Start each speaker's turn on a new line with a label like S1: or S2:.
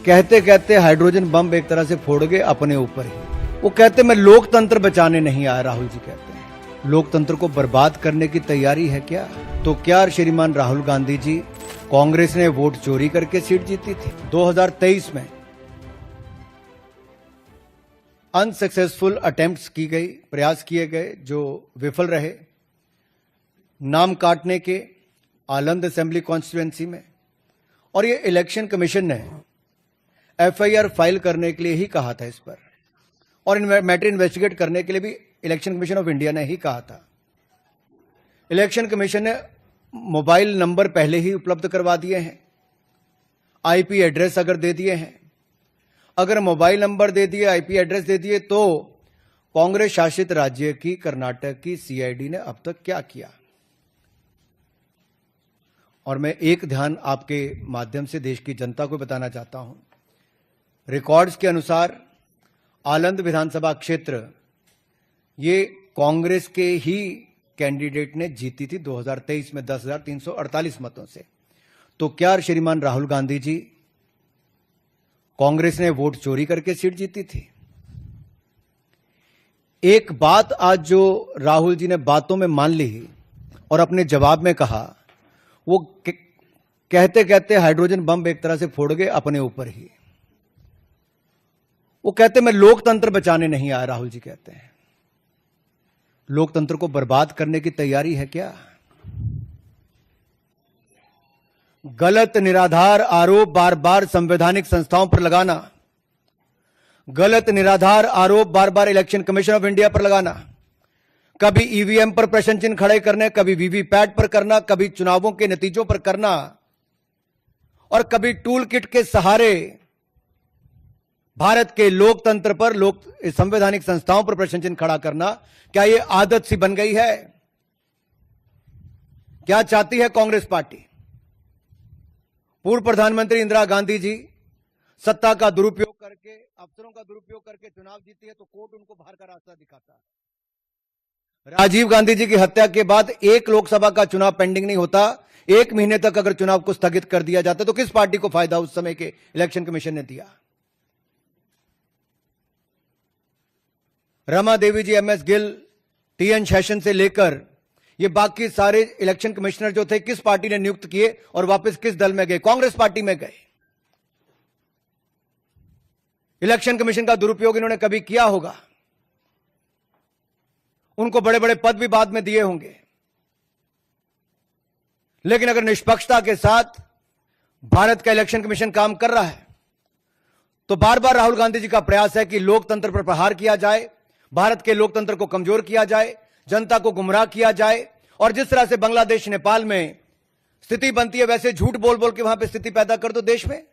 S1: कहते कहते hydrogen bomb एक तरह से फोड़ गए अपने ऊपर ही। वो कहते मैं लोकतंत्र बचाने नहीं आया, राहुल जी कहते हैं। लोकतंत्र को बर्बाद करने की तैयारी है क्या? तो क्या श्रीमान राहुल गांधी जी, कांग्रेस ने वोट चोरी करके सीट जीती थी 2023 में? अनसक्सेसफुल अटेम्प्ट्स की गई, प्रयास किए गए जो विफल रहे, नाम काटने के आलंद असेंबली कॉन्स्टिट्यूएंसी में। और ये इलेक्शन कमीशन ने एफआईआर फाइल करने के लिए ही कहा था इस पर, और मैटर इन्वेस्टिगेट करने के लिए भी इलेक्शन कमीशन ऑफ इंडिया ने ही कहा था। इलेक्शन कमीशन ने मोबाइल नंबर पहले ही उपलब्ध करवा दिए हैं, आईपी एड्रेस अगर दे दिए हैं। अगर मोबाइल नंबर दे दिए, आईपी एड्रेस दे दिए, तो कांग्रेस शासित राज्य की कर्नाटक की सीआईडी ने अब तक क्या किया? और मैं एक ध्यान आपके माध्यम से देश की जनता को बताना चाहता हूं। रिकॉर्ड्स के अनुसार आलंद विधानसभा क्षेत्र ये कांग्रेस के ही कैंडिडेट ने जीती थी 2023 में 10,348 मतों से। तो क्या श्रीमान राहुल गांधी जी, कांग्रेस ने वोट चोरी करके सीट जीती थी? एक बात आज जो राहुल जी ने बातों में मान ली और अपने जवाब में कहा, वो कहते कहते हाइड्रोजन बम एक तरह से फोड़ गए अपने ऊपर ही। वो कहते मैं लोकतंत्र बचाने नहीं आया, राहुल जी कहते हैं। लोकतंत्र को बर्बाद करने की तैयारी है क्या? गलत निराधार आरोप बार बार संवैधानिक संस्थाओं पर लगाना, गलत निराधार आरोप बार बार इलेक्शन कमीशन ऑफ इंडिया पर लगाना, कभी ईवीएम पर प्रश्न चिन्ह खड़े करने, कभी वीवीपैट पर करना, कभी चुनावों के नतीजों पर करना, और कभी टूल किट के सहारे भारत के लोकतंत्र पर, संवैधानिक संस्थाओं पर प्रश्न चिन्ह खड़ा करना, क्या यह आदत सी बन गई है? क्या चाहती है कांग्रेस पार्टी? पूर्व प्रधानमंत्री इंदिरा गांधी जी सत्ता का दुरुपयोग करके, अफसरों का दुरुपयोग करके चुनाव जीती है तो कोर्ट उनको बाहर का रास्ता दिखाता है। राजीव गांधी जी की हत्या के बाद एक लोकसभा का चुनाव पेंडिंग नहीं होता, 1 महीने तक अगर चुनाव को स्थगित कर दिया जाता तो किस पार्टी को फायदा उस समय के इलेक्शन कमीशन ने दिया? रमा देवी जी, एमएस गिल, टीएन शेषन से लेकर ये बाकी सारे इलेक्शन कमिश्नर जो थे, किस पार्टी ने नियुक्त किए और वापस किस दल में गए? कांग्रेस पार्टी में गए। इलेक्शन कमीशन का दुरुपयोग इन्होंने कभी किया होगा, उनको बड़े बड़े पद भी बाद में दिए होंगे, लेकिन अगर निष्पक्षता के साथ भारत का इलेक्शन कमीशन काम कर रहा है तो बार बार राहुल गांधी जी का प्रयास है कि लोकतंत्र पर प्रहार किया जाए, भारत के लोकतंत्र को कमजोर किया जाए, जनता को गुमराह किया जाए। और जिस तरह से बांग्लादेश, नेपाल में स्थिति बनती है, वैसे झूठ बोल बोल के वहां पे स्थिति पैदा कर दो देश में।